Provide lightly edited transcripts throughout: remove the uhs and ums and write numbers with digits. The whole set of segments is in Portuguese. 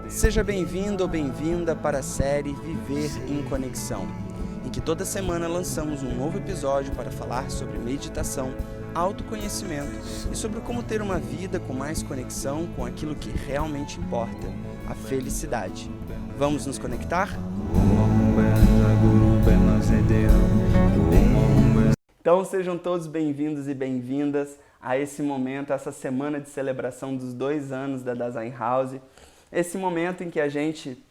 Seja bem-vindo ou bem-vinda para a série Viver em Conexão, em que toda semana lançamos um novo episódio para falar sobre meditação, autoconhecimento e sobre como ter uma vida com mais conexão com aquilo que realmente importa, a felicidade. Vamos nos conectar? Então sejam todos bem-vindos e bem-vindas a esse momento, a essa semana de celebração dos 2 anos da Dasein House. Esse momento em que a gente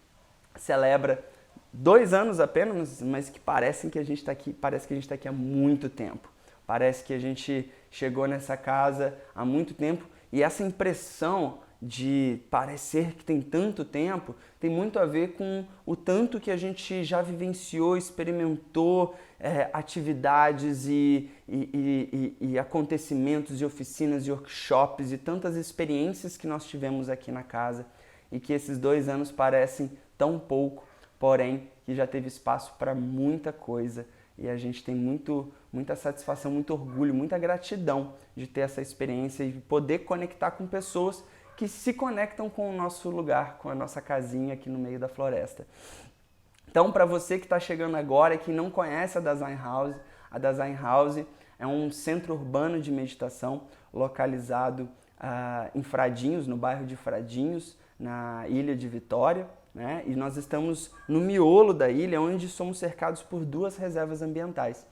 celebra 2 anos apenas, mas que parece que a gente está aqui há muito tempo. Parece que a gente chegou nessa casa há muito tempo e essa impressão de parecer que tem tanto tempo tem muito a ver com o tanto que a gente já vivenciou, experimentou atividades e acontecimentos e oficinas e workshops e tantas experiências que nós tivemos aqui na casa. E que esses 2 anos parecem tão pouco, porém que já teve espaço para muita coisa e a gente tem muita satisfação, muito orgulho, muita gratidão de ter essa experiência e poder conectar com pessoas que se conectam com o nosso lugar, com a nossa casinha aqui no meio da floresta. Então, para você que está chegando agora e que não conhece a Dasein House é um centro urbano de meditação localizado em Fradinhos, no bairro de Fradinhos, na Ilha de Vitória, né? E nós estamos no miolo da ilha, onde somos cercados por 2 reservas ambientais,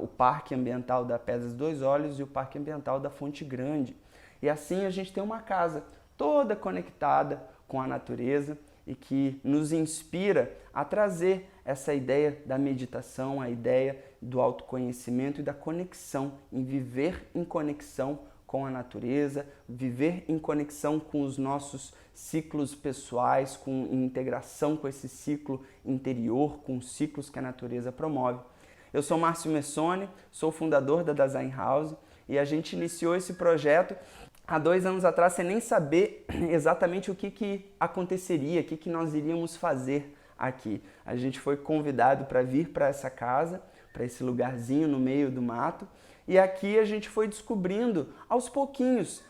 o Parque Ambiental da Pedras dos Dois Olhos e o Parque Ambiental da Fonte Grande. E assim a gente tem uma casa toda conectada com a natureza e que nos inspira a trazer essa ideia da meditação, a ideia do autoconhecimento e da conexão, em viver em conexão com a natureza, viver em conexão com os nossos ciclos pessoais, em integração com esse ciclo interior, com os ciclos que a natureza promove. Eu sou Márcio Messoni, sou fundador da Dasein House e a gente iniciou esse projeto há 2 anos atrás sem nem saber exatamente o que aconteceria, o que nós iríamos fazer aqui. A gente foi convidado para vir para essa casa, para esse lugarzinho no meio do mato, e aqui a gente foi descobrindo aos pouquinhos,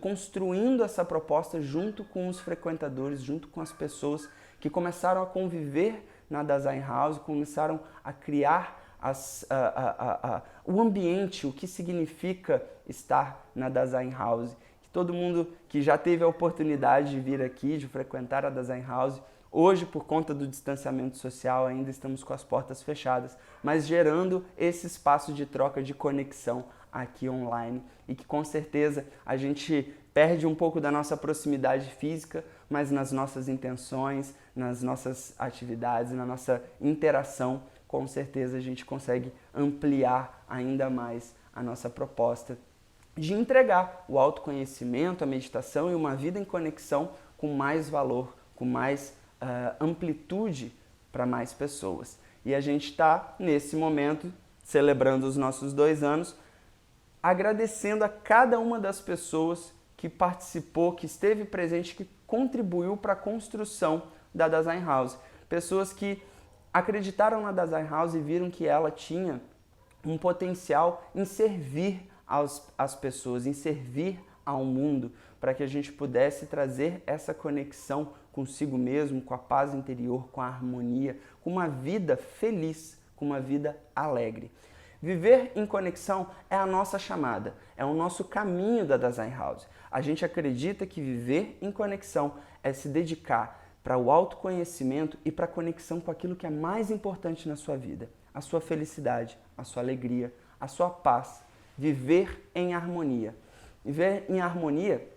construindo essa proposta junto com os frequentadores, junto com as pessoas que começaram a conviver na Dasein House, começaram a criar o ambiente, o que significa estar na Dasein House. Todo mundo que já teve a oportunidade de vir aqui, de frequentar a Dasein House, hoje, por conta do distanciamento social, ainda estamos com as portas fechadas, mas gerando esse espaço de troca, de conexão aqui online e que com certeza a gente perde um pouco da nossa proximidade física, mas nas nossas intenções, nas nossas atividades, na nossa interação, com certeza a gente consegue ampliar ainda mais a nossa proposta de entregar o autoconhecimento, a meditação e uma vida em conexão com mais valor, com mais amplitude para mais pessoas. E a gente está, nesse momento, celebrando os nossos 2 anos, agradecendo a cada uma das pessoas que participou, que esteve presente, que contribuiu para a construção da Dasein House. Pessoas que acreditaram na Dasein House e viram que ela tinha um potencial em servir às pessoas, em servir ao mundo, para que a gente pudesse trazer essa conexão consigo mesmo, com a paz interior, com a harmonia, com uma vida feliz, com uma vida alegre. Viver em conexão é a nossa chamada, é o nosso caminho da Dasein House. A gente acredita que viver em conexão é se dedicar para o autoconhecimento e para a conexão com aquilo que é mais importante na sua vida, a sua felicidade, a sua alegria, a sua paz. Viver em harmonia. Viver em harmonia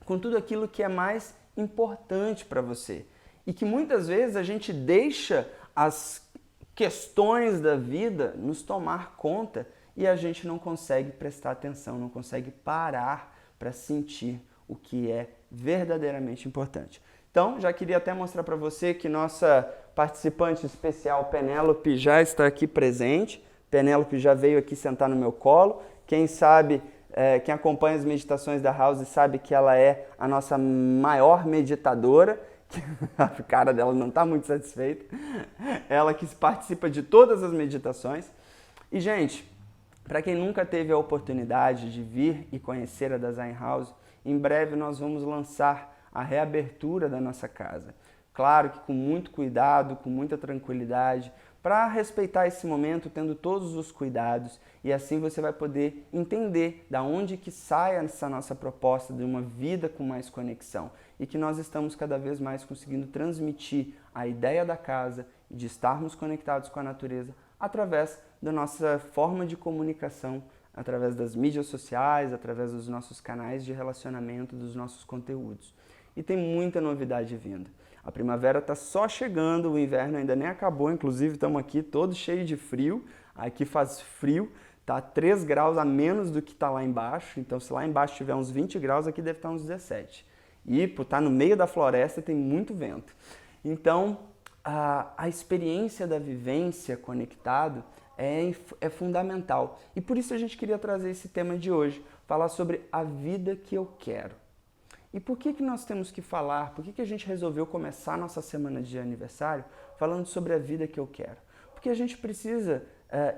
com tudo aquilo que é mais importante para você e que muitas vezes a gente deixa as questões da vida nos tomar conta e a gente não consegue prestar atenção, não consegue parar para sentir o que é verdadeiramente importante. Então, já queria até mostrar para você que nossa participante especial, Penélope, já está aqui presente. Penélope já veio aqui sentar no meu colo. Quem sabe quem acompanha as meditações da House sabe que ela é a nossa maior meditadora. A cara dela não está muito satisfeita. Ela que participa de todas as meditações. E, gente, Para quem nunca teve a oportunidade de vir e conhecer a Design House, em breve nós vamos lançar a reabertura da nossa casa. Claro que com muito cuidado, com muita tranquilidade, para respeitar esse momento, tendo todos os cuidados, e assim você vai poder entender da onde que sai essa nossa proposta de uma vida com mais conexão e que nós estamos cada vez mais conseguindo transmitir a ideia da casa e de estarmos conectados com a natureza através da nossa forma de comunicação, através das mídias sociais, através dos nossos canais de relacionamento, dos nossos conteúdos. E tem muita novidade vindo. A primavera está só chegando, o inverno ainda nem acabou, inclusive estamos aqui todos cheios de frio. Aqui faz frio, está 3 graus a menos do que está lá embaixo, então se lá embaixo tiver uns 20 graus, aqui deve estar uns 17. E por estar no meio da floresta tem muito vento. Então, a experiência da vivência conectado é fundamental. E por isso a gente queria trazer esse tema de hoje, falar sobre a vida que eu quero. E por que nós temos que falar, por que a gente resolveu começar a nossa semana de aniversário falando sobre a vida que eu quero? Porque a gente precisa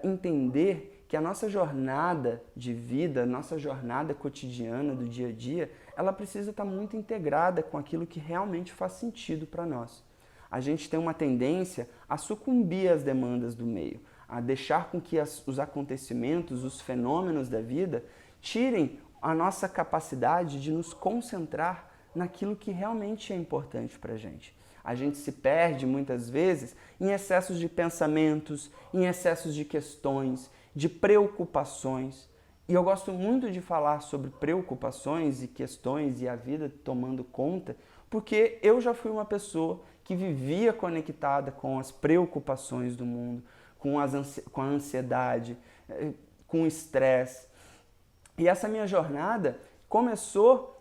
entender que a nossa jornada de vida, a nossa jornada cotidiana do dia a dia, ela precisa estar muito integrada com aquilo que realmente faz sentido para nós. A gente tem uma tendência a sucumbir às demandas do meio, a deixar com que os acontecimentos, os fenômenos da vida tirem a nossa capacidade de nos concentrar naquilo que realmente é importante para a gente. A gente se perde muitas vezes em excessos de pensamentos, em excessos de questões, de preocupações. E eu gosto muito de falar sobre preocupações e questões e a vida tomando conta, porque eu já fui uma pessoa que vivia conectada com as preocupações do mundo, com a ansiedade, com o estresse. E essa minha jornada começou,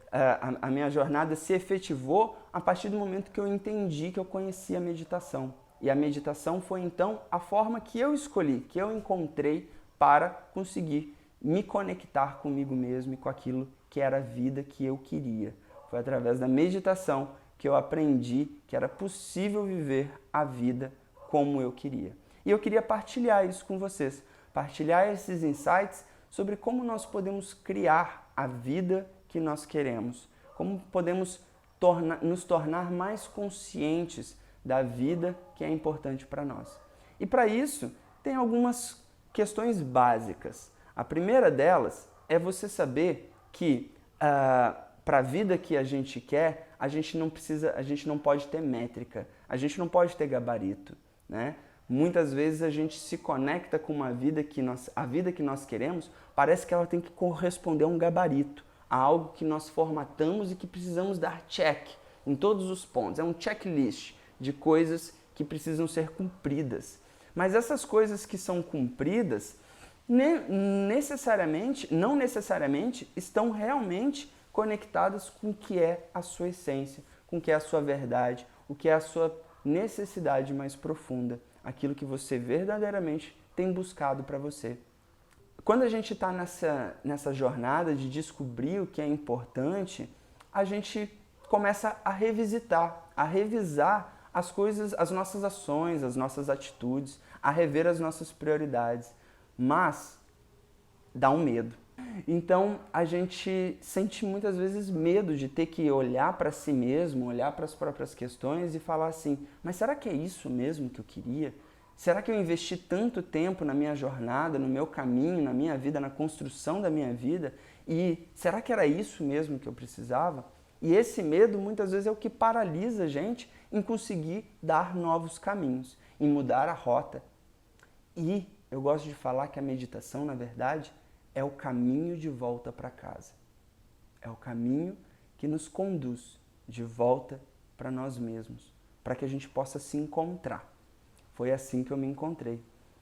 a minha jornada se efetivou a partir do momento que eu entendi que eu conhecia a meditação. E a meditação foi então a forma que eu escolhi, que eu encontrei para conseguir me conectar comigo mesmo e com aquilo que era a vida que eu queria. Foi através da meditação que eu aprendi que era possível viver a vida como eu queria. E eu queria partilhar isso com vocês, partilhar esses insights sobre como nós podemos criar a vida que nós queremos, como podemos nos tornar mais conscientes da vida que é importante para nós. E para isso, tem algumas questões básicas. A primeira delas é você saber que para a vida que a gente quer, a gente não pode ter métrica, a gente não pode ter gabarito, né? Muitas vezes a gente se conecta com uma vida a vida que nós queremos, parece que ela tem que corresponder a um gabarito, a algo que nós formatamos e que precisamos dar check em todos os pontos. É um checklist de coisas que precisam ser cumpridas. Mas essas coisas que são cumpridas não necessariamente estão realmente conectadas com o que é a sua essência, com o que é a sua verdade, o que é a sua necessidade mais profunda, aquilo que você verdadeiramente tem buscado para você. Quando a gente está nessa jornada de descobrir o que é importante, a gente começa a revisitar, a revisar as coisas, as nossas ações, as nossas atitudes, a rever as nossas prioridades. Mas dá um medo. Então a gente sente muitas vezes medo de ter que olhar para si mesmo, olhar para as próprias questões e falar assim, mas será que é isso mesmo que eu queria? Será que eu investi tanto tempo na minha jornada, no meu caminho, na minha vida, na construção da minha vida? E será que era isso mesmo que eu precisava? E esse medo muitas vezes é o que paralisa a gente em conseguir dar novos caminhos, em mudar a rota. E eu gosto de falar que a meditação, na verdade, é o caminho de volta para casa. É o caminho que nos conduz de volta para nós mesmos, para que a gente possa se encontrar. Foi assim que eu me encontrei.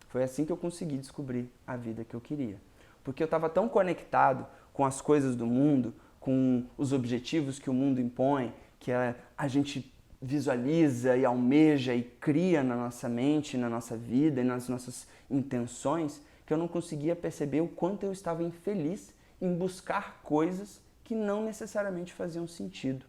Foi assim que eu consegui descobrir a vida que eu queria. Porque eu estava tão conectado com as coisas do mundo, com os objetivos que o mundo impõe, que a gente visualiza e almeja e cria na nossa mente, na nossa vida e nas nossas intenções, que eu não conseguia perceber o quanto eu estava infeliz em buscar coisas que não necessariamente faziam sentido.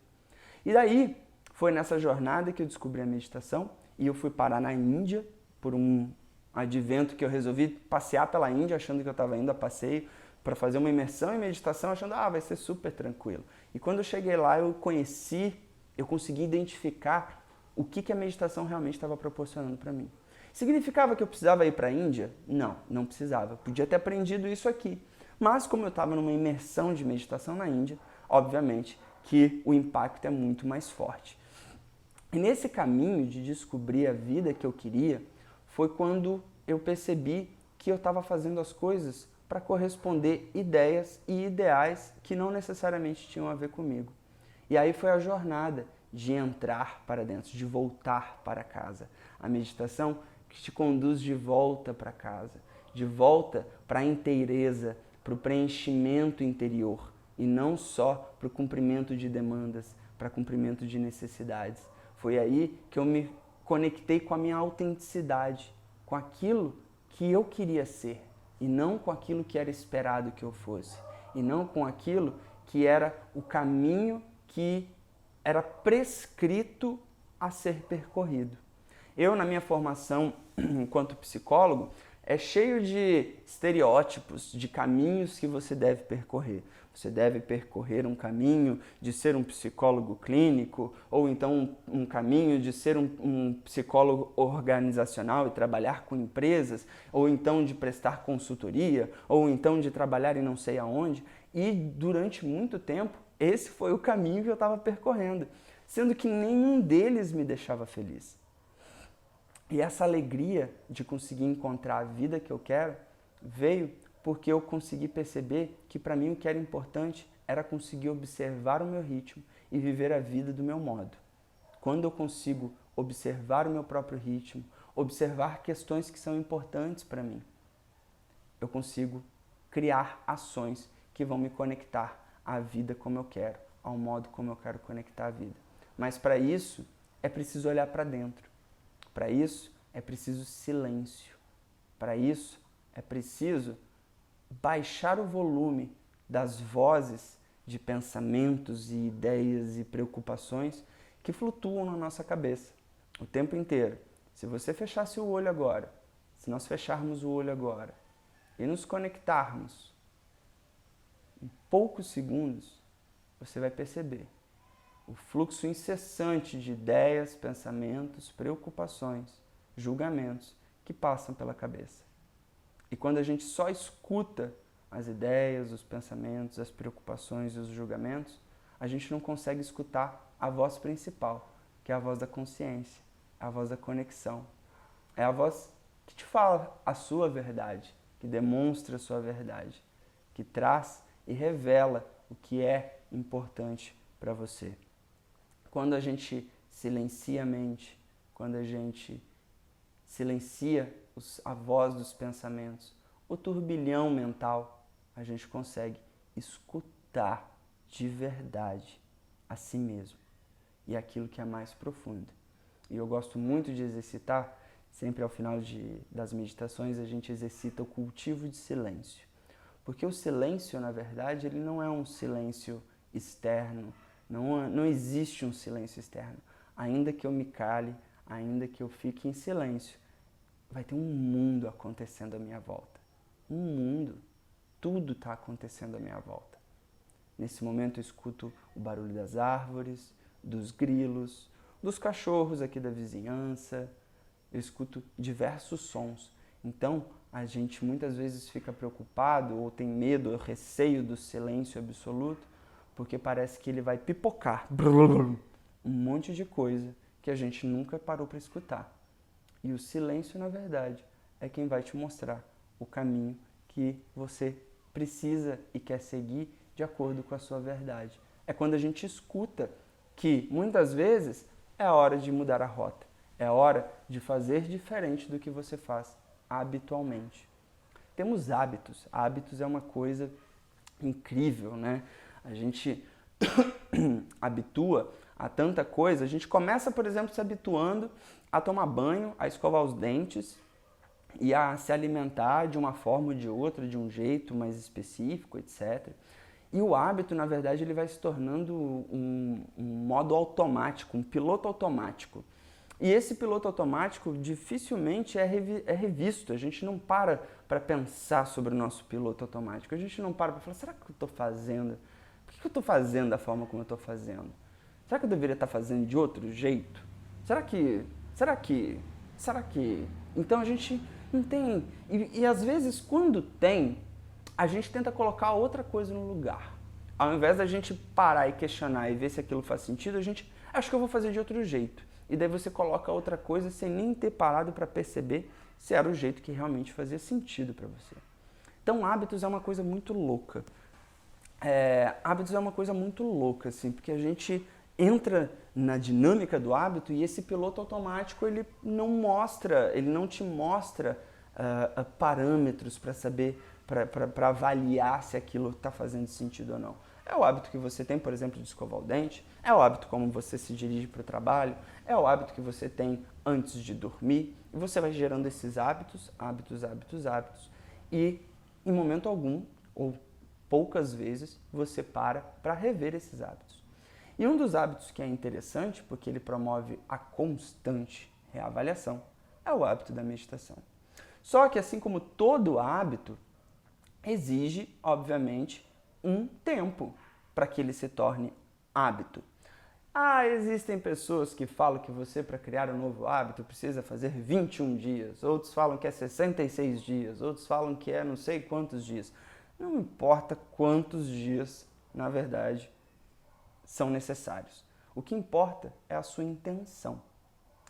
E daí, foi nessa jornada que eu descobri a meditação e eu fui parar na Índia por um advento que eu resolvi passear pela Índia, achando que eu estava indo a passeio para fazer uma imersão em meditação, achando, vai ser super tranquilo. E quando eu cheguei lá, eu consegui identificar o que a meditação realmente estava proporcionando para mim. Significava que eu precisava ir para a Índia? Não, não precisava. Eu podia ter aprendido isso aqui. Mas como eu estava numa imersão de meditação na Índia, obviamente que o impacto é muito mais forte. E nesse caminho de descobrir a vida que eu queria, foi quando eu percebi que eu estava fazendo as coisas para corresponder ideias e ideais que não necessariamente tinham a ver comigo. E aí foi a jornada de entrar para dentro, de voltar para casa. A meditação que te conduz de volta para casa, de volta para a inteireza, para o preenchimento interior e não só para o cumprimento de demandas, para cumprimento de necessidades. Foi aí que eu me conectei com a minha autenticidade, com aquilo que eu queria ser e não com aquilo que era esperado que eu fosse, e não com aquilo que era o caminho que era prescrito a ser percorrido. Eu, na minha formação enquanto psicólogo, é cheio de estereótipos, de caminhos que você deve percorrer. Você deve percorrer um caminho de ser um psicólogo clínico, ou então um caminho de ser um psicólogo organizacional e trabalhar com empresas, ou então de prestar consultoria, ou então de trabalhar em não sei aonde. E durante muito tempo, esse foi o caminho que eu estava percorrendo, sendo que nenhum deles me deixava feliz. E essa alegria de conseguir encontrar a vida que eu quero veio porque eu consegui perceber que para mim o que era importante era conseguir observar o meu ritmo e viver a vida do meu modo. Quando eu consigo observar o meu próprio ritmo, observar questões que são importantes para mim, eu consigo criar ações que vão me conectar à vida como eu quero, ao modo como eu quero conectar a vida. Mas para isso é preciso olhar para dentro. Para isso é preciso silêncio. Para isso é preciso baixar o volume das vozes de pensamentos e ideias e preocupações que flutuam na nossa cabeça o tempo inteiro. Se você fechasse o olho agora, se nós fecharmos o olho agora e nos conectarmos em poucos segundos, você vai perceber o fluxo incessante de ideias, pensamentos, preocupações, julgamentos que passam pela cabeça. E quando a gente só escuta as ideias, os pensamentos, as preocupações e os julgamentos, a gente não consegue escutar a voz principal, que é a voz da consciência, a voz da conexão. É a voz que te fala a sua verdade, que demonstra a sua verdade, que traz e revela o que é importante para você. Quando a gente silencia a mente, quando a gente silencia a voz dos pensamentos, o turbilhão mental, a gente consegue escutar de verdade a si mesmo e aquilo que é mais profundo. E eu gosto muito de exercitar, sempre ao final das meditações a gente exercita o cultivo de silêncio. Porque o silêncio, na verdade, ele não é um silêncio externo, não existe um silêncio externo. Ainda que eu me cale, ainda que eu fique em silêncio, vai ter um mundo acontecendo à minha volta. Um mundo. Tudo está acontecendo à minha volta. Nesse momento eu escuto o barulho das árvores, dos grilos, dos cachorros aqui da vizinhança. Eu escuto diversos sons. Então, a gente muitas vezes fica preocupado ou tem medo ou receio do silêncio absoluto, porque parece que ele vai pipocar um monte de coisa que a gente nunca parou para escutar. E o silêncio, na verdade, é quem vai te mostrar o caminho que você precisa e quer seguir de acordo com a sua verdade. É quando a gente escuta que, muitas vezes, é a hora de mudar a rota. É a hora de fazer diferente do que você faz habitualmente. Temos hábitos. Hábitos é uma coisa incrível, né? A gente habitua a tanta coisa. A gente começa, por exemplo, se habituando a tomar banho, a escovar os dentes e a se alimentar de uma forma ou de outra, de um jeito mais específico, etc. E o hábito, na verdade, ele vai se tornando um modo automático, um piloto automático. E esse piloto automático dificilmente é revisto. A gente não para pensar sobre o nosso piloto automático. A gente não para falar, será que eu estou fazendo? Por que eu estou fazendo da forma como eu estou fazendo? Será que eu deveria estar fazendo de outro jeito? Será que... Então a gente não tem... E às vezes quando tem, a gente tenta colocar outra coisa no lugar. Ao invés da gente parar e questionar e ver se aquilo faz sentido, a gente... Acho que eu vou fazer de outro jeito. E daí você coloca outra coisa sem nem ter parado para perceber se era o jeito que realmente fazia sentido para você. Então hábitos é uma coisa muito louca. Hábitos é uma coisa muito louca, assim, porque a gente entra na dinâmica do hábito e esse piloto automático ele não te mostra parâmetros para saber, para avaliar se aquilo está fazendo sentido ou não. É o hábito que você tem, por exemplo, de escovar o dente, é o hábito como você se dirige para o trabalho, é o hábito que você tem antes de dormir, e você vai gerando esses hábitos, e em momento algum, ou poucas vezes, você para rever esses hábitos. E um dos hábitos que é interessante, porque ele promove a constante reavaliação, é o hábito da meditação. Só que assim como todo hábito, exige, obviamente, um tempo para que ele se torne hábito. Existem pessoas que falam que você, para criar um novo hábito, precisa fazer 21 dias. Outros falam que é 66 dias. Outros falam que é não sei quantos dias. Não importa quantos dias, na verdade, são necessários. O que importa é a sua intenção.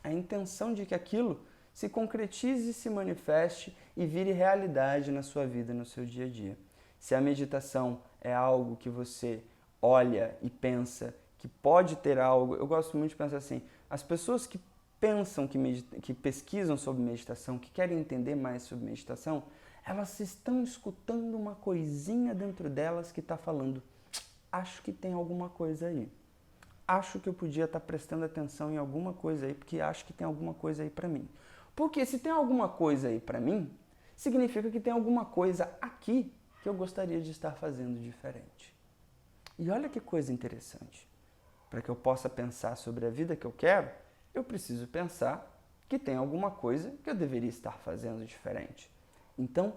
A intenção de que aquilo se concretize, se manifeste e vire realidade na sua vida, no seu dia a dia. Se a meditação é algo que você olha e pensa que pode ter algo, eu gosto muito de pensar assim, as pessoas que pensam, que pesquisam sobre meditação, que querem entender mais sobre meditação, elas estão escutando uma coisinha dentro delas que está falando, acho que tem alguma coisa aí. Acho que eu podia estar prestando atenção em alguma coisa aí, porque acho que tem alguma coisa aí para mim. Porque se tem alguma coisa aí para mim, significa que tem alguma coisa aqui que eu gostaria de estar fazendo diferente. E olha que coisa interessante. Para que eu possa pensar sobre a vida que eu quero, eu preciso pensar que tem alguma coisa que eu deveria estar fazendo diferente. Então,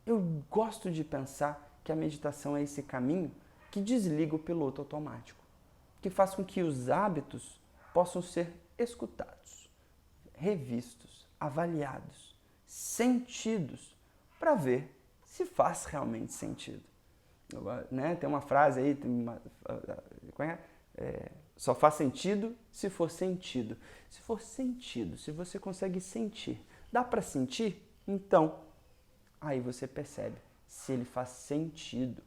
eu gosto de pensar que a meditação é esse caminho que desliga o piloto automático, que faz com que os hábitos possam ser escutados, revistos, avaliados, sentidos, para ver se faz realmente sentido. Tem uma frase aí, só faz sentido se for sentido. Se for sentido, se você consegue sentir, dá para sentir? Então, aí você percebe se ele faz sentido.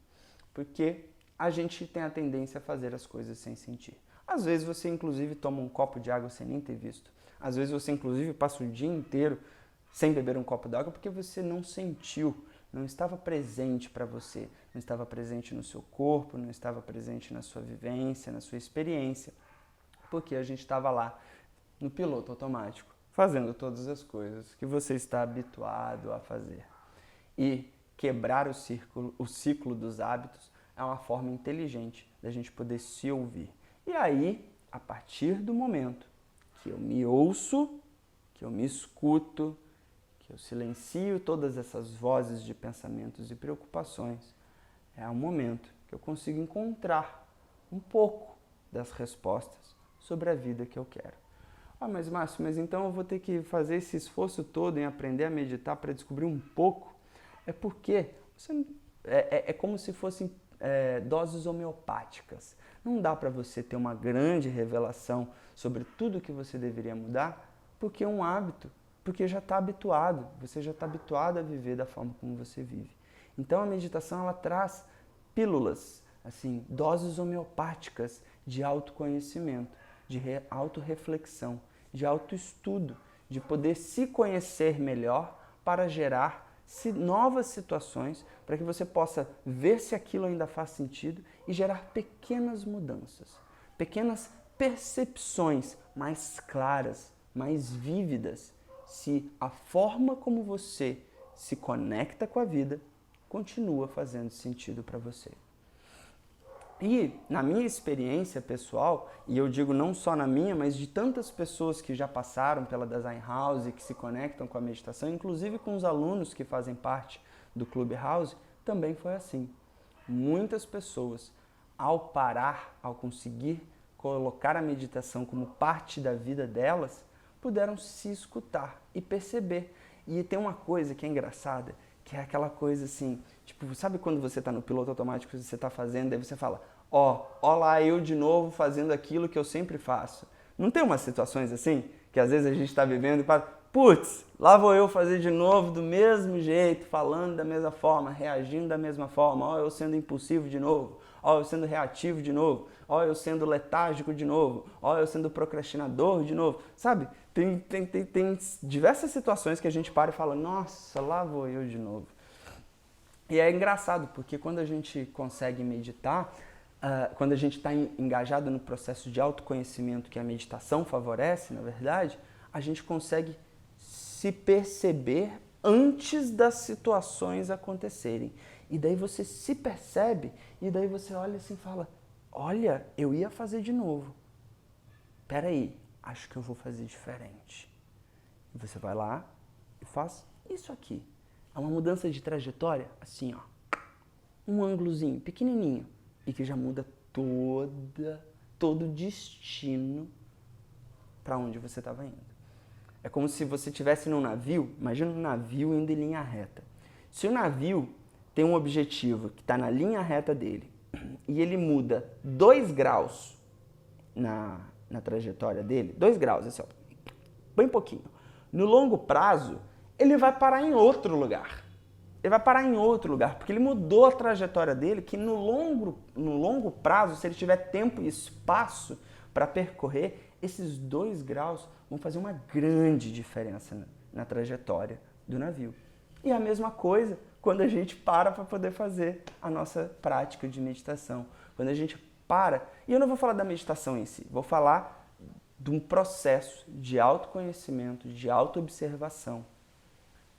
Porque a gente tem a tendência a fazer as coisas sem sentir. Às vezes você, inclusive, toma um copo de água sem nem ter visto. Às vezes você, inclusive, passa o dia inteiro sem beber um copo d'água porque você não sentiu, não estava presente para você, não estava presente no seu corpo, não estava presente na sua vivência, na sua experiência, porque a gente estava lá no piloto automático, fazendo todas as coisas que você está habituado a fazer. E quebrar o ciclo dos hábitos é uma forma inteligente da gente poder se ouvir. E aí, a partir do momento que eu me ouço, que eu me escuto, que eu silencio todas essas vozes de pensamentos e preocupações, é o momento que eu consigo encontrar um pouco das respostas sobre a vida que eu quero. Mas Márcio, então eu vou ter que fazer esse esforço todo em aprender a meditar para descobrir um pouco? É porque é como se fossem doses homeopáticas. Não dá para você ter uma grande revelação sobre tudo que você deveria mudar, porque é um hábito, porque já está habituado, você já está habituado a viver da forma como você vive. Então a meditação ela traz pílulas, assim, doses homeopáticas de autoconhecimento, de autorreflexão, de autoestudo, de poder se conhecer melhor para gerar novas situações, para que você possa ver se aquilo ainda faz sentido e gerar pequenas mudanças, pequenas percepções mais claras, mais vívidas, se a forma como você se conecta com a vida continua fazendo sentido para você. E na minha experiência pessoal, e eu digo não só na minha, mas de tantas pessoas que já passaram pela Design House e que se conectam com a meditação, inclusive com os alunos que fazem parte do Clubhouse, também foi assim. Muitas pessoas, ao parar, ao conseguir colocar a meditação como parte da vida delas, puderam se escutar e perceber. E tem uma coisa que é engraçada, que é aquela coisa assim, tipo, sabe quando você está no piloto automático que você está fazendo, daí você fala, ó lá eu de novo fazendo aquilo que eu sempre faço. Não tem umas situações assim, que às vezes a gente está vivendo e fala, putz, lá vou eu fazer de novo do mesmo jeito, falando da mesma forma, reagindo da mesma forma, ó eu sendo impulsivo de novo, ó eu sendo reativo de novo, ó eu sendo letárgico de novo, ó eu sendo procrastinador de novo, sabe? Tem diversas situações que a gente para e fala, nossa, lá vou eu de novo. E é engraçado, porque quando a gente consegue meditar, quando a gente está engajado no processo de autoconhecimento que a meditação favorece, na verdade, a gente consegue se perceber antes das situações acontecerem. E daí você se percebe, e daí você olha assim e fala, olha, eu ia fazer de novo. Peraí, acho que eu vou fazer diferente. E você vai lá e faz isso aqui. É uma mudança de trajetória, assim, ó. Um ângulozinho pequenininho e que já muda todo o destino para onde você estava indo. É como se você estivesse num navio, imagina um navio indo em linha reta. Se o navio tem um objetivo que está na linha reta dele e ele muda 2 graus na trajetória dele, 2 graus, assim, ó, bem pouquinho. No longo prazo, ele vai parar em outro lugar. Ele vai parar em outro lugar, porque ele mudou a trajetória dele, que no longo prazo, se ele tiver tempo e espaço para percorrer, esses 2 graus vão fazer uma grande diferença na trajetória do navio. E a mesma coisa quando a gente para poder fazer a nossa prática de meditação. Quando a gente para, e eu não vou falar da meditação em si, vou falar de um processo de autoconhecimento, de autoobservação.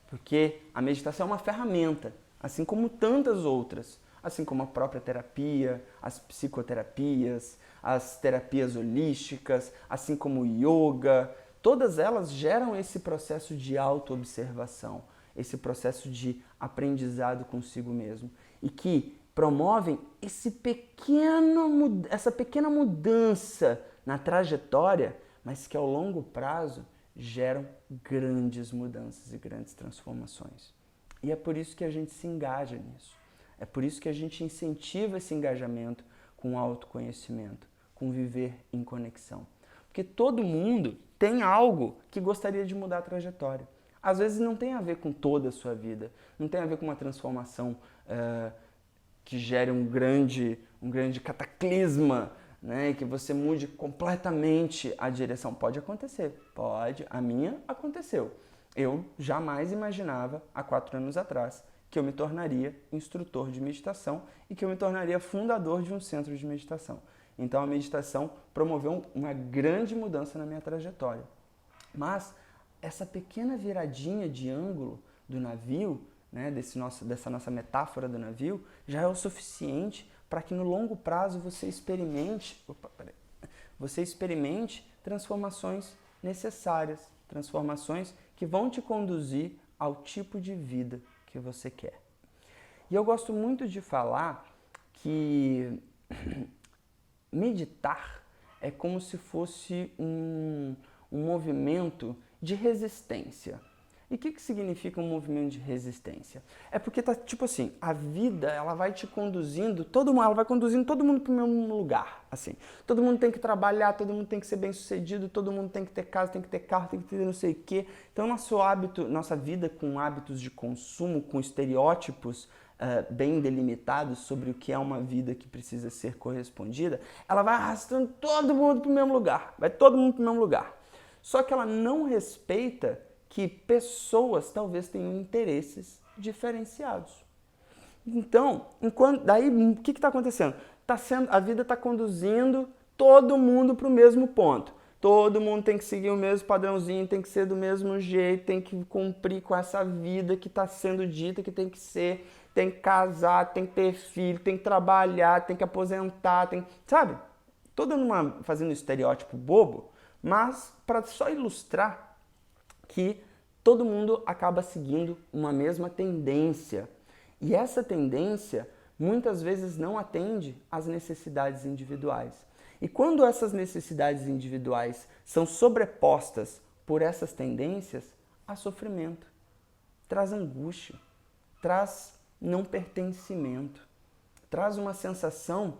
Porque a meditação é uma ferramenta, assim como tantas outras, assim como a própria terapia, as psicoterapias, as terapias holísticas, assim como o yoga, todas elas geram esse processo de autoobservação, esse processo de aprendizado consigo mesmo e que promovem essa pequena mudança na trajetória, mas que ao longo prazo geram grandes mudanças e grandes transformações. E é por isso que a gente se engaja nisso. É por isso que a gente incentiva esse engajamento com o autoconhecimento, com viver em conexão. Porque todo mundo tem algo que gostaria de mudar a trajetória. Às vezes não tem a ver com toda a sua vida, não tem a ver com uma transformação que gere um grande cataclisma, né, que você mude completamente a direção. Pode acontecer, pode. A minha aconteceu. Eu jamais imaginava, há 4 anos atrás, que eu me tornaria instrutor de meditação e que eu me tornaria fundador de um centro de meditação. Então a meditação promoveu uma grande mudança na minha trajetória. Mas essa pequena viradinha de ângulo do navio, né, dessa nossa metáfora do navio, já é o suficiente para que no longo prazo você experimente transformações necessárias, transformações que vão te conduzir ao tipo de vida que você quer. E eu gosto muito de falar que meditar é como se fosse um movimento de resistência. E o que significa um movimento de resistência? É porque tá tipo assim, a vida ela vai te conduzindo, ela vai conduzindo todo mundo para o mesmo lugar, assim. Todo mundo tem que trabalhar, todo mundo tem que ser bem-sucedido, todo mundo tem que ter casa, tem que ter carro, tem que ter não sei o quê. Então nossa vida com hábitos de consumo, com estereótipos bem delimitados sobre o que é uma vida que precisa ser correspondida, ela vai arrastando todo mundo para o mesmo lugar, vai todo mundo para o mesmo lugar. Só que ela não respeita que pessoas talvez tenham interesses diferenciados. Então, daí o que está acontecendo? A vida está conduzindo todo mundo para o mesmo ponto. Todo mundo tem que seguir o mesmo padrãozinho, tem que ser do mesmo jeito, tem que cumprir com essa vida que está sendo dita que tem que ser, tem que casar, tem que ter filho, tem que trabalhar, tem que aposentar, sabe? Tô fazendo um estereótipo bobo, mas para só ilustrar que todo mundo acaba seguindo uma mesma tendência. E essa tendência muitas vezes não atende às necessidades individuais. E quando essas necessidades individuais são sobrepostas por essas tendências, há sofrimento, traz angústia, traz não pertencimento, traz uma sensação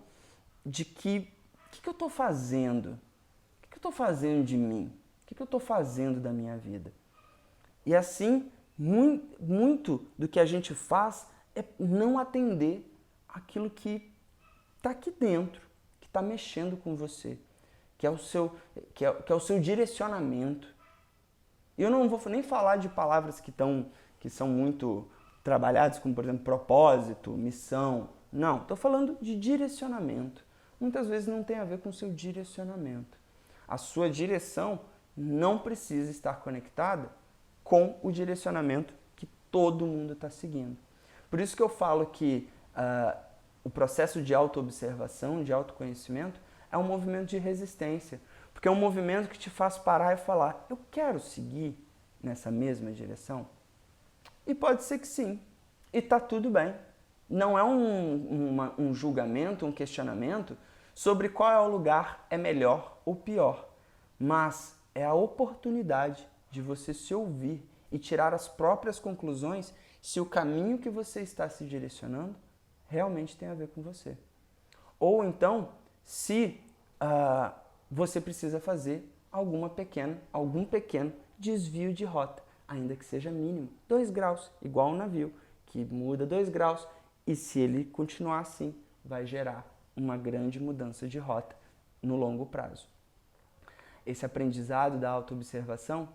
de que o que eu estou fazendo? O que eu estou fazendo de mim? O que eu estou fazendo da minha vida? E assim, muito do que a gente faz é não atender aquilo que está aqui dentro, que está mexendo com você, que é o seu direcionamento. E eu não vou nem falar de palavras que são muito trabalhadas, como, por exemplo, propósito, missão. Não, estou falando de direcionamento. Muitas vezes não tem a ver com o seu direcionamento. A sua direção não precisa estar conectada com o direcionamento que todo mundo está seguindo. Por isso que eu falo que o processo de autoobservação, de autoconhecimento, é um movimento de resistência. Porque é um movimento que te faz parar e falar, eu quero seguir nessa mesma direção? E pode ser que sim. E está tudo bem. Não é um julgamento, um questionamento sobre qual é o lugar é melhor ou pior. Mas é a oportunidade de você se ouvir e tirar as próprias conclusões se o caminho que você está se direcionando realmente tem a ver com você. Ou então, se você precisa fazer algum pequeno desvio de rota, ainda que seja mínimo, 2 graus, igual um navio, que muda 2 graus, e se ele continuar assim, vai gerar uma grande mudança de rota no longo prazo. Esse aprendizado da autoobservação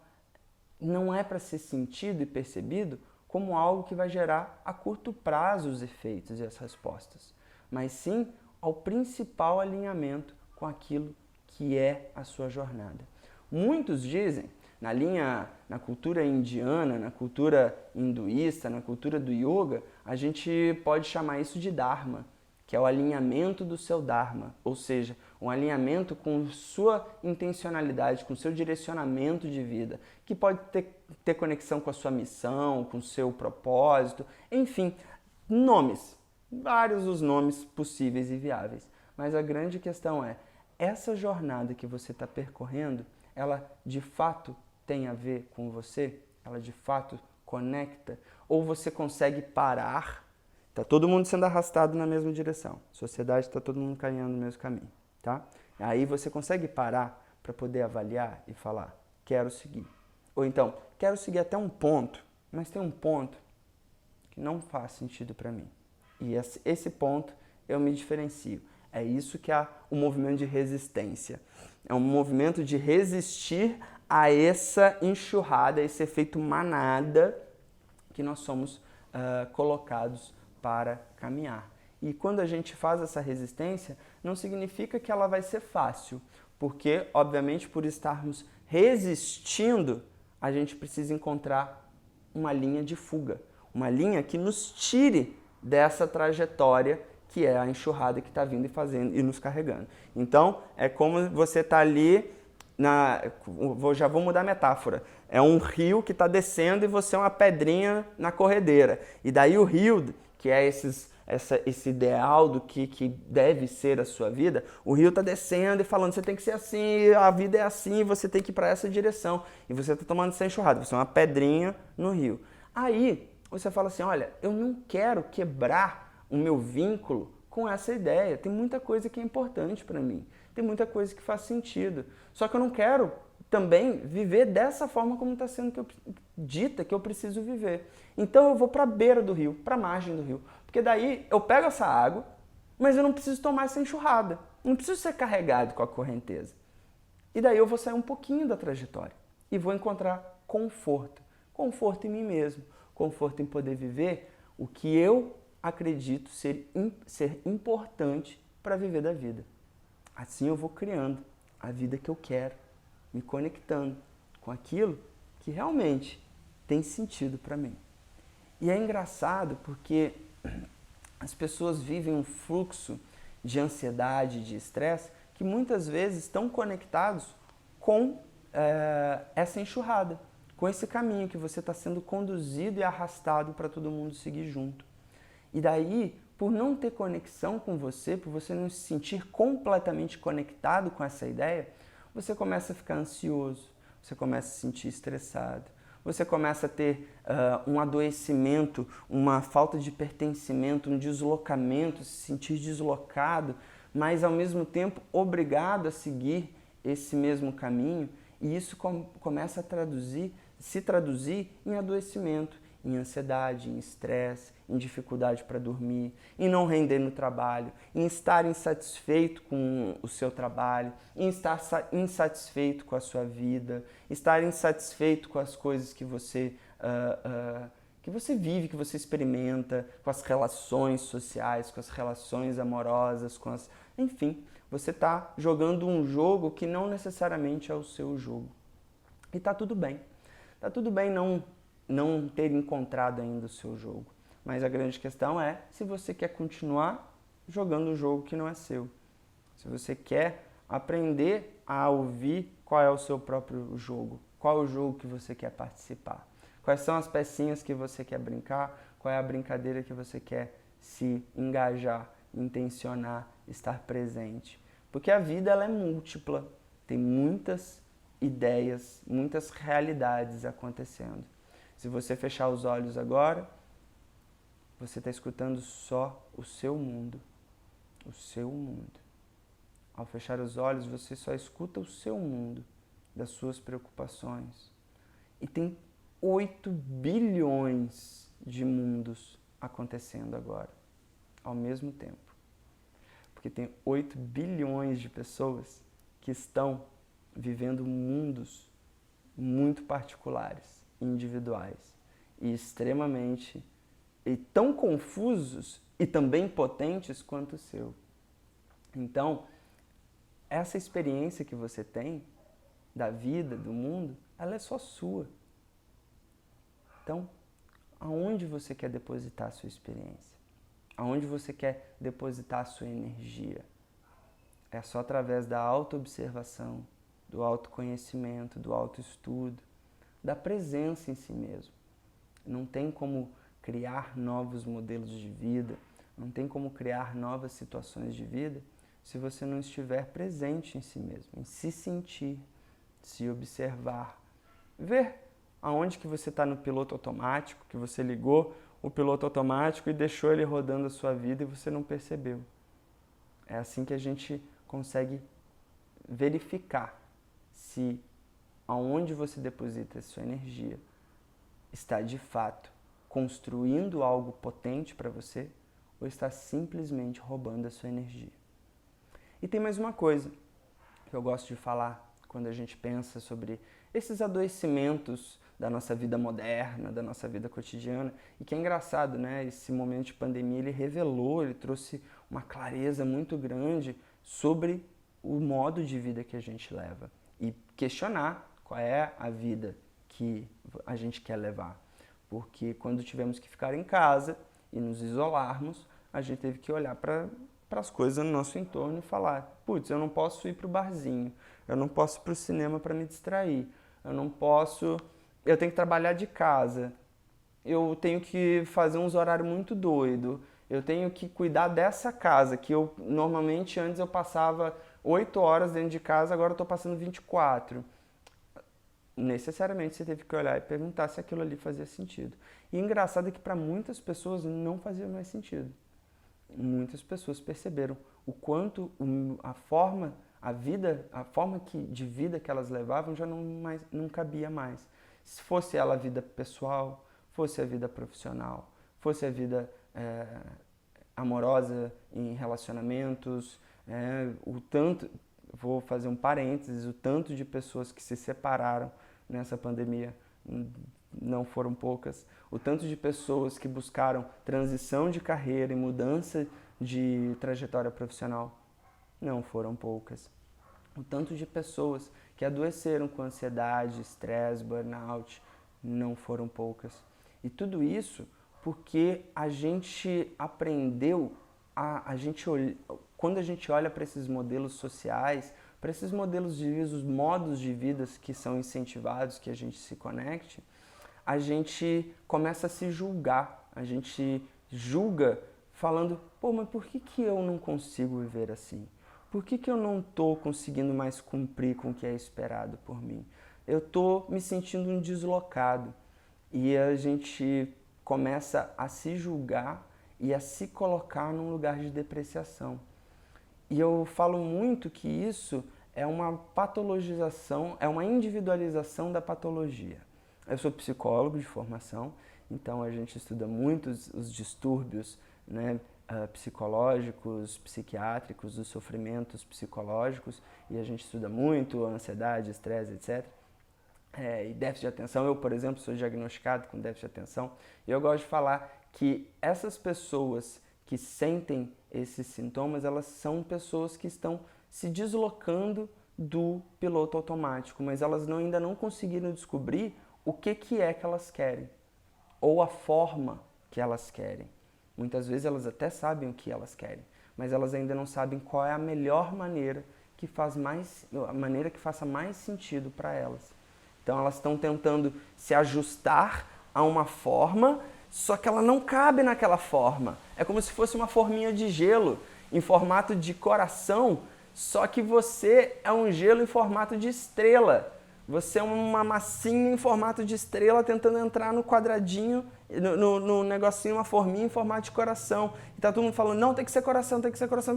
não é para ser sentido e percebido como algo que vai gerar a curto prazo os efeitos e as respostas, mas sim ao principal alinhamento com aquilo que é a sua jornada. Muitos dizem, na cultura indiana, na cultura hinduísta, na cultura do yoga, a gente pode chamar isso de Dharma, que é o alinhamento do seu Dharma, ou seja, um alinhamento com sua intencionalidade, com seu direcionamento de vida, que pode ter conexão com a sua missão, com o seu propósito, enfim, nomes, vários os nomes possíveis e viáveis. Mas a grande questão é, essa jornada que você está percorrendo, ela de fato tem a ver com você? Ela de fato conecta? Ou você consegue parar? Está todo mundo sendo arrastado na mesma direção. A sociedade está todo mundo caminhando no mesmo caminho. Tá? Aí você consegue parar para poder avaliar e falar, quero seguir. Ou então, quero seguir até um ponto, mas tem um ponto que não faz sentido para mim. E esse ponto eu me diferencio. É isso que é o movimento de resistência. É um movimento de resistir a essa enxurrada, esse efeito manada que nós somos colocados para caminhar. E quando a gente faz essa resistência, não significa que ela vai ser fácil, porque, obviamente, por estarmos resistindo, a gente precisa encontrar uma linha de fuga, uma linha que nos tire dessa trajetória que é a enxurrada que está vindo e nos carregando. Então, é como você está ali, já vou mudar a metáfora, é um rio que está descendo e você é uma pedrinha na corredeira. E daí o rio, que é esse ideal do que deve ser a sua vida, o rio está descendo e falando, você tem que ser assim, a vida é assim, você tem que ir para essa direção. E você está tomando essa enxurrada, você é uma pedrinha no rio. Aí você fala assim, olha, eu não quero quebrar o meu vínculo com essa ideia. Tem muita coisa que é importante para mim, tem muita coisa que faz sentido. Só que eu não quero também viver dessa forma como está sendo dita que eu preciso viver. Então eu vou para a beira do rio, para a margem do rio. Porque daí eu pego essa água, mas eu não preciso tomar essa enxurrada. Não preciso ser carregado com a correnteza. E daí eu vou sair um pouquinho da trajetória e vou encontrar conforto. Conforto em mim mesmo. Conforto em poder viver o que eu acredito ser importante para viver da vida. Assim eu vou criando a vida que eu quero, me conectando com aquilo que realmente tem sentido para mim. E é engraçado porque as pessoas vivem um fluxo de ansiedade, de estresse, que muitas vezes estão conectados com essa enxurrada, com esse caminho que você está sendo conduzido e arrastado para todo mundo seguir junto. E daí, por não ter conexão com você, por você não se sentir completamente conectado com essa ideia, você começa a ficar ansioso, você começa a se sentir estressado, você começa a ter um adoecimento, uma falta de pertencimento, um deslocamento, se sentir deslocado, mas ao mesmo tempo obrigado a seguir esse mesmo caminho, e isso começa a se traduzir em adoecimento, em ansiedade, em estresse, em dificuldade para dormir, em não render no trabalho, em estar insatisfeito com o seu trabalho, em estar insatisfeito com a sua vida, estar insatisfeito com as coisas que você vive, que você experimenta, com as relações sociais, com as relações amorosas, enfim, você está jogando um jogo que não necessariamente é o seu jogo. E está tudo bem. Está tudo bem não ter encontrado ainda o seu jogo. Mas a grande questão é se você quer continuar jogando um jogo que não é seu. Se você quer aprender a ouvir qual é o seu próprio jogo, qual é o jogo que você quer participar, quais são as pecinhas que você quer brincar, qual é a brincadeira que você quer se engajar, intencionar, estar presente. Porque a vida ela é múltipla, tem muitas ideias, muitas realidades acontecendo. Se você fechar os olhos agora, você está escutando só o seu mundo. O seu mundo. Ao fechar os olhos, você só escuta o seu mundo, das suas preocupações. E tem 8 bilhões de mundos acontecendo agora, ao mesmo tempo. Porque tem 8 bilhões de pessoas que estão vivendo mundos muito particulares, individuais e extremamente e tão confusos e também potentes quanto o seu. Então, essa experiência que você tem da vida, do mundo, ela é só sua. Então, aonde você quer depositar a sua experiência? Aonde você quer depositar a sua energia? É só através da autoobservação, do autoconhecimento, do autoestudo, da presença em si mesmo. Não tem como criar novos modelos de vida, não tem como criar novas situações de vida se você não estiver presente em si mesmo, em se sentir, se observar, ver aonde que você está no piloto automático, que você ligou o piloto automático e deixou ele rodando a sua vida e você não percebeu. É assim que a gente consegue verificar se aonde você deposita a sua energia está de fato construindo algo potente para você ou está simplesmente roubando a sua energia. E tem mais uma coisa que eu gosto de falar quando a gente pensa sobre esses adoecimentos da nossa vida moderna, da nossa vida cotidiana, e que é engraçado, né? Esse momento de pandemia, ele trouxe uma clareza muito grande sobre o modo de vida que a gente leva e questionar qual é a vida que a gente quer levar. Porque quando tivemos que ficar em casa e nos isolarmos, a gente teve que olhar para as coisas no nosso entorno e falar: putz, eu não posso ir para o barzinho, eu não posso ir para o cinema para me distrair, eu tenho que trabalhar de casa, eu tenho que fazer uns horários muito doidos, eu tenho que cuidar dessa casa, que eu normalmente antes eu passava 8 horas dentro de casa, agora eu estou passando 24. Necessariamente você teve que olhar e perguntar se aquilo ali fazia sentido. E o engraçado é que para muitas pessoas não fazia mais sentido. Muitas pessoas perceberam o quanto a forma de vida que elas levavam já não cabia mais. Se fosse ela a vida pessoal, fosse a vida profissional, fosse a vida amorosa em relacionamentos, vou fazer um parênteses, o tanto de pessoas que se separaram nessa pandemia não foram poucas. O tanto de pessoas que buscaram transição de carreira e mudança de trajetória profissional não foram poucas. O tanto de pessoas que adoeceram com ansiedade, estresse, burnout não foram poucas. E tudo isso porque a gente aprendeu, quando a gente olha para esses modelos sociais, para esses modelos de vida, os modos de vida que são incentivados, que a gente se conecte, a gente começa a se julgar, a gente julga falando, pô, mas por que eu não consigo viver assim? Por que eu não estou conseguindo mais cumprir com o que é esperado por mim? Eu estou me sentindo um deslocado. E a gente começa a se julgar e a se colocar num lugar de depreciação. E eu falo muito que isso é uma patologização, é uma individualização da patologia. Eu sou psicólogo de formação, então a gente estuda muito os distúrbios, né, psicológicos, psiquiátricos, os sofrimentos psicológicos, e a gente estuda muito a ansiedade, estresse, etc. E déficit de atenção. Eu, por exemplo, sou diagnosticado com déficit de atenção, e eu gosto de falar que essas pessoas que sentem esses sintomas, elas são pessoas que estão se deslocando do piloto automático, mas elas ainda não conseguiram descobrir o que é que elas querem, ou a forma que elas querem. Muitas vezes elas até sabem o que elas querem, mas elas ainda não sabem qual é a melhor maneira a maneira que faça mais sentido para elas. Então elas estão tentando se ajustar a uma forma, só que ela não cabe naquela forma. É como se fosse uma forminha de gelo em formato de coração, só que você é um gelo em formato de estrela. Você é uma massinha em formato de estrela tentando entrar no quadradinho, no negocinho, uma forminha em formato de coração. E tá todo mundo falando, não, tem que ser coração, tem que ser coração.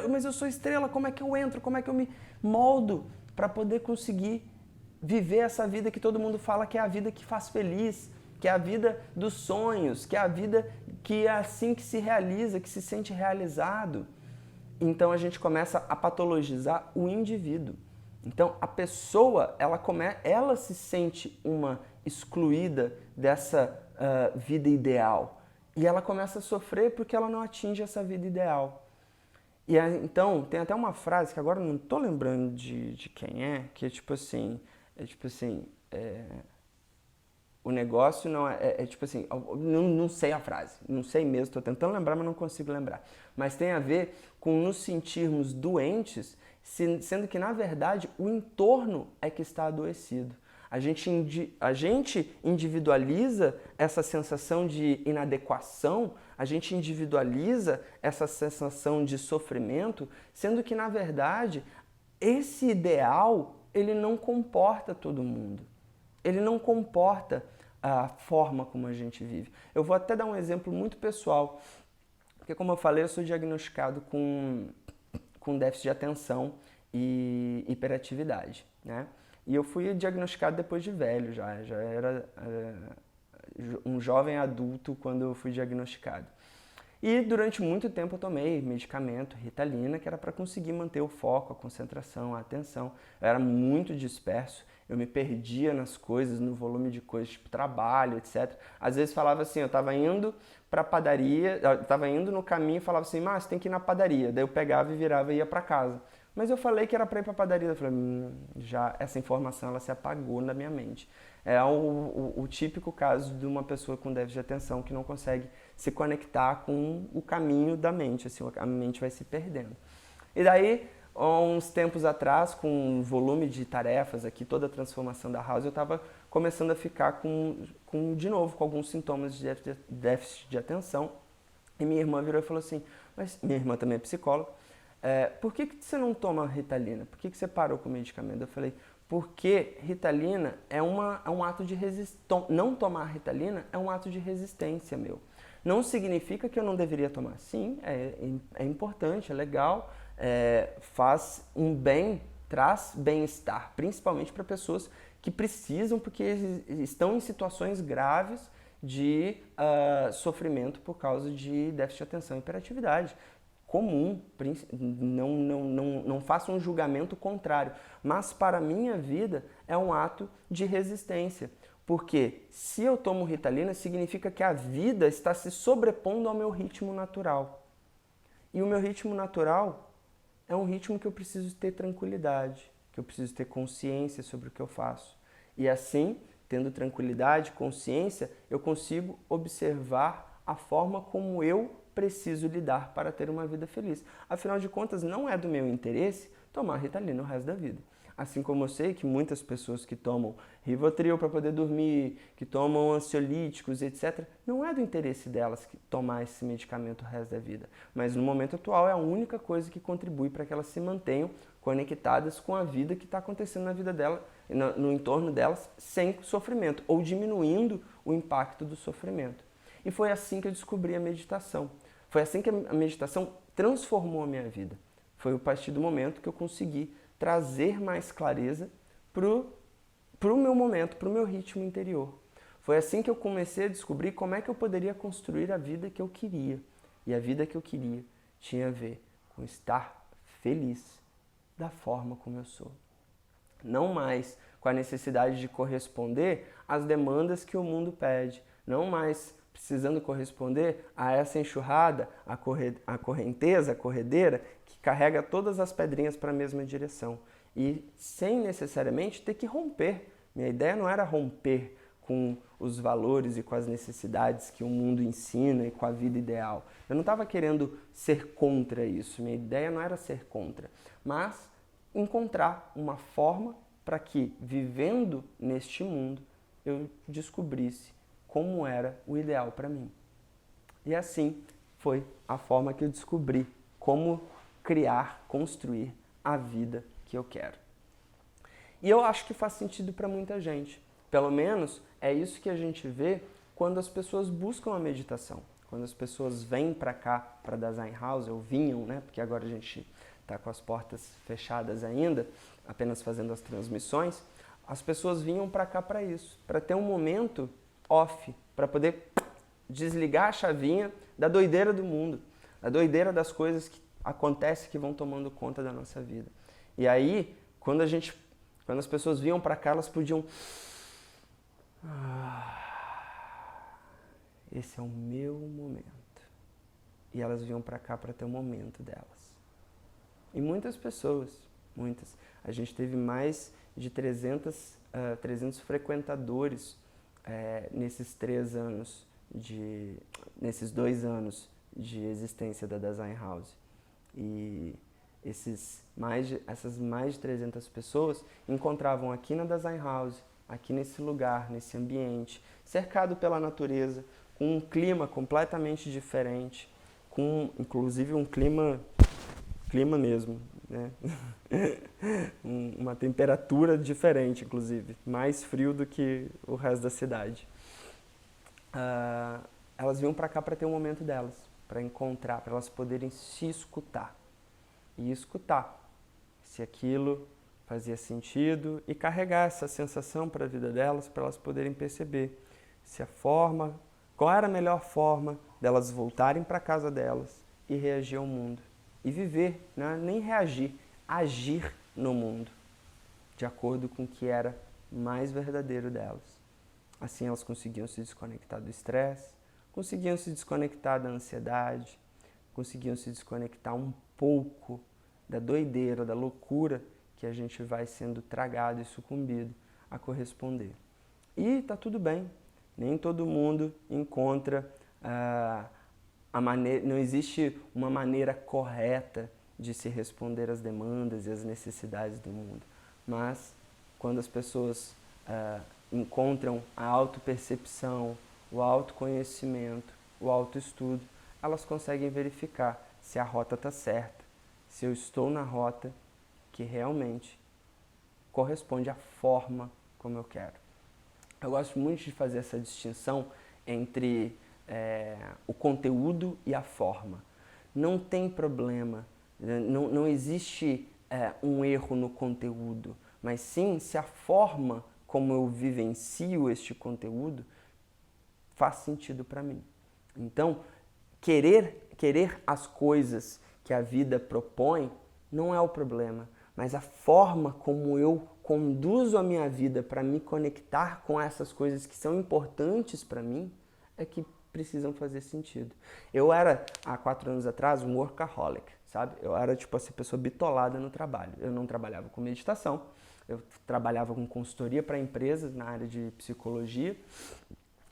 Mas eu sou estrela, como é que eu entro? Como é que eu me moldo para poder conseguir viver essa vida que todo mundo fala que é a vida que faz feliz, que é a vida dos sonhos, que é a vida que é assim que se realiza, que se sente realizado. Então a gente começa a patologizar o indivíduo. Então a pessoa, ela se sente uma excluída dessa vida ideal. E ela começa a sofrer porque ela não atinge essa vida ideal. E aí, então, tem até uma frase que agora eu não estou lembrando de quem é, que é tipo assim, o negócio não é tipo assim, não sei a frase, não sei mesmo, estou tentando lembrar, mas não consigo lembrar. Mas tem a ver com nos sentirmos doentes, sendo que na verdade o entorno é que está adoecido. A gente individualiza essa sensação de inadequação, a gente individualiza essa sensação de sofrimento, sendo que na verdade esse ideal ele não comporta todo mundo. Ele não comporta a forma como a gente vive. Eu vou até dar um exemplo muito pessoal, porque como eu falei, eu sou diagnosticado com déficit de atenção e hiperatividade, né? E eu fui diagnosticado depois de velho já era um jovem adulto quando eu fui diagnosticado. E durante muito tempo eu tomei medicamento, Ritalina, que era para conseguir manter o foco, a concentração, a atenção. Eu era muito disperso, eu me perdia nas coisas, no volume de coisas, tipo trabalho, etc. Às vezes falava assim, eu estava indo para a padaria, eu estava indo no caminho e falava assim, mas você tem que ir na padaria. Daí eu pegava e virava e ia para casa. Mas eu falei que era para ir para a padaria. Eu falei, já essa informação ela se apagou na minha mente. É o típico caso de uma pessoa com déficit de atenção que não consegue se conectar com o caminho da mente, assim, a mente vai se perdendo. E daí, uns tempos atrás, com o volume de tarefas aqui, toda a transformação da house, eu estava começando a ficar de novo com alguns sintomas de déficit de atenção. E minha irmã virou e falou assim, mas minha irmã também é psicóloga, por que você não toma Ritalina? Por que você parou com o medicamento? Eu falei, porque Ritalina é um ato de resistência. Não tomar Ritalina é um ato de resistência meu. Não significa que eu não deveria tomar. Sim, é importante, é legal, faz um bem, traz bem-estar, principalmente para pessoas que precisam, porque estão em situações graves de sofrimento por causa de déficit de atenção e hiperatividade. Comum, não faço um julgamento contrário, mas para a minha vida é um ato de resistência, porque se eu tomo Ritalina significa que a vida está se sobrepondo ao meu ritmo natural, e o meu ritmo natural é um ritmo que eu preciso ter tranquilidade, que eu preciso ter consciência sobre o que eu faço, e assim tendo tranquilidade, consciência, eu consigo observar a forma como eu preciso lidar para ter uma vida feliz. Afinal de contas, não é do meu interesse tomar Ritalina o resto da vida. Assim como eu sei que muitas pessoas que tomam Rivotril para poder dormir, que tomam ansiolíticos, etc., não é do interesse delas tomar esse medicamento o resto da vida. Mas no momento atual é a única coisa que contribui para que elas se mantenham conectadas com a vida que está acontecendo na vida dela, no entorno delas, sem sofrimento, ou diminuindo o impacto do sofrimento. E foi assim que eu descobri a meditação. Foi assim que a meditação transformou a minha vida. Foi a partir do momento que eu consegui trazer mais clareza pro meu momento, pro meu ritmo interior. Foi assim que eu comecei a descobrir como é que eu poderia construir a vida que eu queria. E a vida que eu queria tinha a ver com estar feliz da forma como eu sou. Não mais com a necessidade de corresponder às demandas que o mundo pede. Não mais precisando corresponder a essa enxurrada, a correnteza, a corredeira, que carrega todas as pedrinhas para a mesma direção. E sem necessariamente ter que romper. Minha ideia não era romper com os valores e com as necessidades que o mundo ensina e com a vida ideal. Eu não estava querendo ser contra isso. Minha ideia não era ser contra, mas encontrar uma forma para que, vivendo neste mundo, eu descobrisse como era o ideal para mim. E assim foi a forma que eu descobri como criar, construir a vida que eu quero. E eu acho que faz sentido para muita gente. Pelo menos é isso que a gente vê quando as pessoas buscam a meditação. Quando as pessoas vêm para cá, para Dasein House, ou vinham, né? Porque agora a gente está com as portas fechadas ainda, apenas fazendo as transmissões. As pessoas vinham para cá para isso, para ter um momento off, para poder desligar a chavinha da doideira do mundo, da doideira das coisas que acontecem que vão tomando conta da nossa vida. E aí, quando as pessoas vinham para cá, elas podiam... esse é o meu momento. E elas vinham para cá para ter o momento delas. E muitas pessoas, muitas. A gente teve mais de 300 frequentadores nesses 2 anos de existência da Dasein House. E essas mais de 300 pessoas encontravam aqui na Dasein House, aqui nesse lugar, nesse ambiente, cercado pela natureza, com um clima completamente diferente, com inclusive um clima mesmo, né? Uma temperatura diferente, inclusive, mais frio do que o resto da cidade. Elas vinham para cá para ter um momento delas, para encontrar, para elas poderem se escutar. E escutar se aquilo fazia sentido e carregar essa sensação para a vida delas, para elas poderem perceber se qual era a melhor forma delas voltarem para a casa delas e reagir ao mundo. E viver, né? Nem reagir, agir no mundo, de acordo com o que era mais verdadeiro delas. Assim elas conseguiam se desconectar do estresse, conseguiam se desconectar da ansiedade, conseguiam se desconectar um pouco da doideira, da loucura que a gente vai sendo tragado e sucumbido a corresponder. E tá tudo bem, nem todo mundo encontra não existe uma maneira correta de se responder às demandas e às necessidades do mundo. Mas quando as pessoas encontram a autopercepção, o autoconhecimento, o autoestudo, elas conseguem verificar se a rota está certa, se eu estou na rota que realmente corresponde à forma como eu quero. Eu gosto muito de fazer essa distinção entre o conteúdo e a forma. Não tem problema, não existe um erro no conteúdo, mas sim se a forma como eu vivencio este conteúdo faz sentido para mim. Então, querer as coisas que a vida propõe não é o problema, mas a forma como eu conduzo a minha vida para me conectar com essas coisas que são importantes para mim é que precisam fazer sentido. Eu era, há 4 anos atrás, um workaholic. sabe? Eu era, tipo, essa pessoa bitolada no trabalho. Eu não trabalhava com meditação, eu trabalhava com consultoria para empresas na área de psicologia.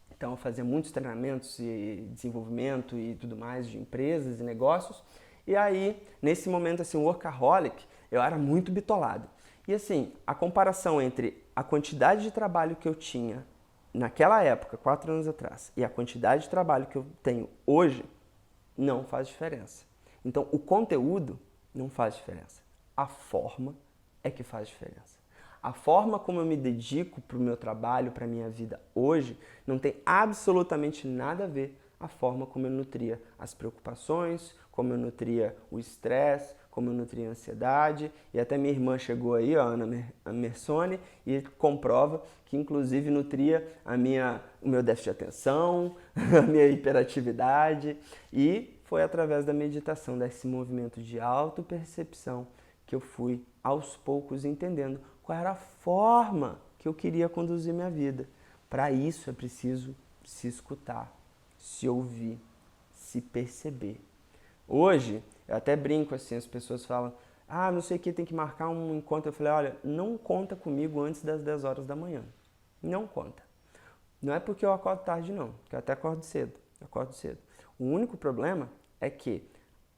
Então eu fazia muitos treinamentos e desenvolvimento e tudo mais de empresas e negócios. E aí, nesse momento, assim, workaholic, eu era muito bitolado. E assim, a comparação entre a quantidade de trabalho que eu tinha naquela época, 4 anos atrás, e a quantidade de trabalho que eu tenho hoje, não faz diferença. Então, o conteúdo não faz diferença. A forma é que faz diferença. A forma como eu me dedico para o meu trabalho, para a minha vida hoje, não tem absolutamente nada a ver a forma como eu nutria as preocupações, como eu nutria o estresse, como eu nutria a ansiedade. E até minha irmã chegou aí, ó, Ana Mersoni, e comprova que inclusive nutria o meu déficit de atenção, a minha hiperatividade. E foi através da meditação, desse movimento de autopercepção, que eu fui aos poucos entendendo qual era a forma que eu queria conduzir minha vida. Para isso é preciso se escutar, se ouvir, se perceber. Hoje, eu até brinco assim, as pessoas falam, não sei o que, tem que marcar um encontro. Eu falei, olha, não conta comigo antes das 10 horas da manhã. Não conta. Não é porque eu acordo tarde não, porque eu até acordo cedo. O único problema é que,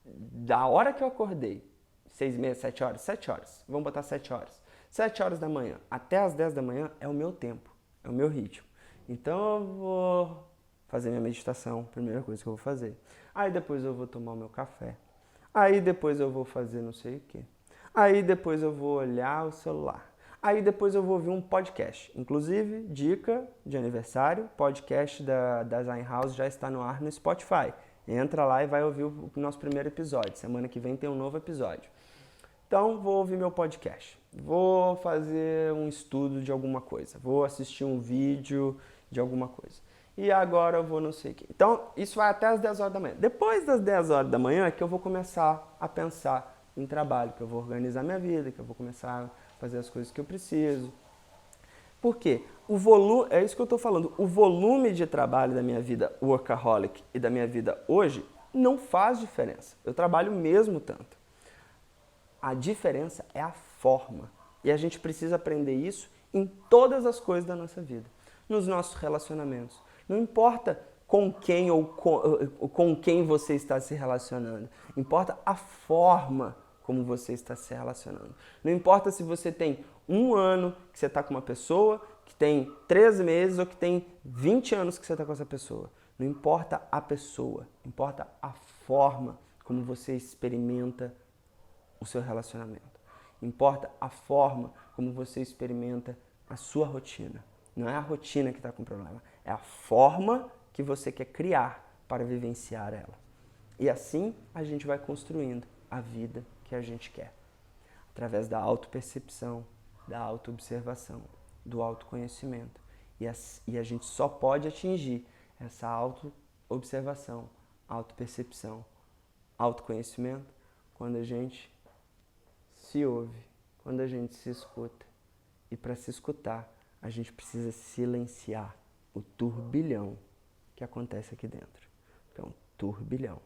da hora que eu acordei, 6h30, 7 horas, vamos botar 7 horas. 7 horas da manhã até as 10 da manhã é o meu tempo, é o meu ritmo. Então eu vou fazer minha meditação, primeira coisa que eu vou fazer. Aí depois eu vou tomar o meu café. Aí depois eu vou fazer não sei o quê. Aí depois eu vou olhar o celular. Aí depois eu vou ouvir um podcast. Inclusive, dica de aniversário, podcast da Design House já está no ar no Spotify. Entra lá e vai ouvir o nosso primeiro episódio. Semana que vem tem um novo episódio. Então, vou ouvir meu podcast, vou fazer um estudo de alguma coisa, vou assistir um vídeo de alguma coisa. E agora eu vou não sei o quê. Então, isso vai até as 10 horas da manhã. Depois das 10 horas da manhã é que eu vou começar a pensar em trabalho, que eu vou organizar minha vida, que eu vou começar a fazer as coisas que eu preciso. Por quê? É isso que eu estou falando, o volume de trabalho da minha vida workaholic e da minha vida hoje não faz diferença. Eu trabalho mesmo tanto. A diferença é a forma. E a gente precisa aprender isso em todas as coisas da nossa vida. Nos nossos relacionamentos. Não importa com quem ou com quem você está se relacionando. Importa a forma como você está se relacionando. Não importa se você tem 1 ano que você está com uma pessoa, que tem 3 meses ou que tem 20 anos que você está com essa pessoa. Não importa a pessoa, importa a forma como você experimenta o seu relacionamento. Importa a forma como você experimenta a sua rotina. Não é a rotina que está com problema, é a forma que você quer criar para vivenciar ela. E assim a gente vai construindo a vida que a gente quer. Através da autopercepção, da autoobservação, do autoconhecimento. E a gente só pode atingir essa autoobservação, autopercepção, autoconhecimento quando a gente se ouve, quando a gente se escuta. E para se escutar, a gente precisa silenciar o turbilhão que acontece aqui dentro. Então, turbilhão.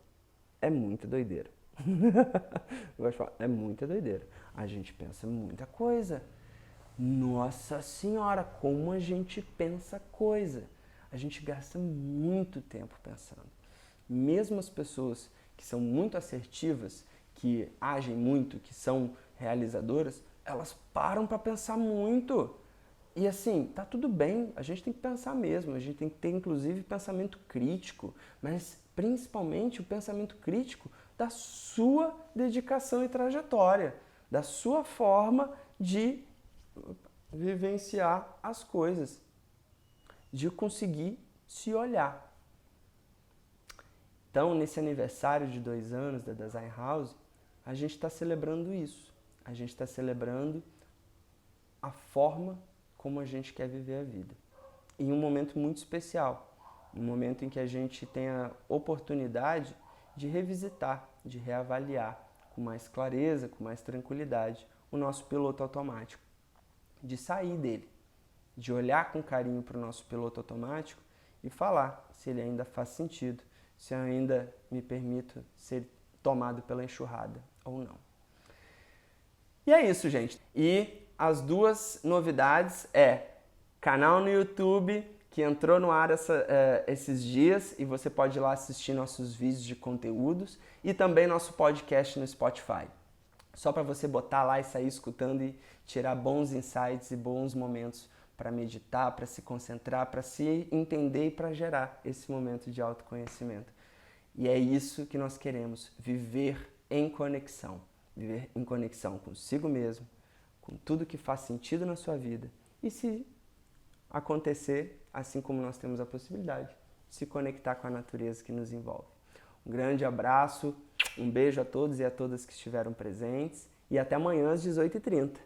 É muita doideira. Eu gosto de falar, é muita doideira. A gente pensa muita coisa. Nossa Senhora, como a gente pensa coisa. A gente gasta muito tempo pensando. Mesmo as pessoas que são muito assertivas, que agem muito, que são realizadoras, elas param para pensar muito. E assim, tá tudo bem, a gente tem que pensar mesmo, a gente tem que ter inclusive pensamento crítico, mas principalmente o pensamento crítico da sua dedicação e trajetória, da sua forma de vivenciar as coisas, de conseguir se olhar. Então, nesse aniversário de 2 anos da Design House, a gente está celebrando isso. A gente está celebrando a forma como a gente quer viver a vida. Em um momento muito especial, um momento em que a gente tem a oportunidade de revisitar, de reavaliar com mais clareza, com mais tranquilidade, o nosso piloto automático, de sair dele, de olhar com carinho para o nosso piloto automático e falar se ele ainda faz sentido, se eu ainda me permito ser tomado pela enxurrada ou não. E é isso, gente. E as duas novidades canal no YouTube, que entrou no ar esses dias e você pode ir lá assistir nossos vídeos de conteúdos, e também nosso podcast no Spotify. Só para você botar lá e sair escutando e tirar bons insights e bons momentos para meditar, para se concentrar, para se entender e para gerar esse momento de autoconhecimento. E é isso que nós queremos, viver em conexão consigo mesmo, com tudo que faz sentido na sua vida, e se acontecer, assim como nós temos a possibilidade, se conectar com a natureza que nos envolve. Um grande abraço, um beijo a todos e a todas que estiveram presentes, e até amanhã às 18h30.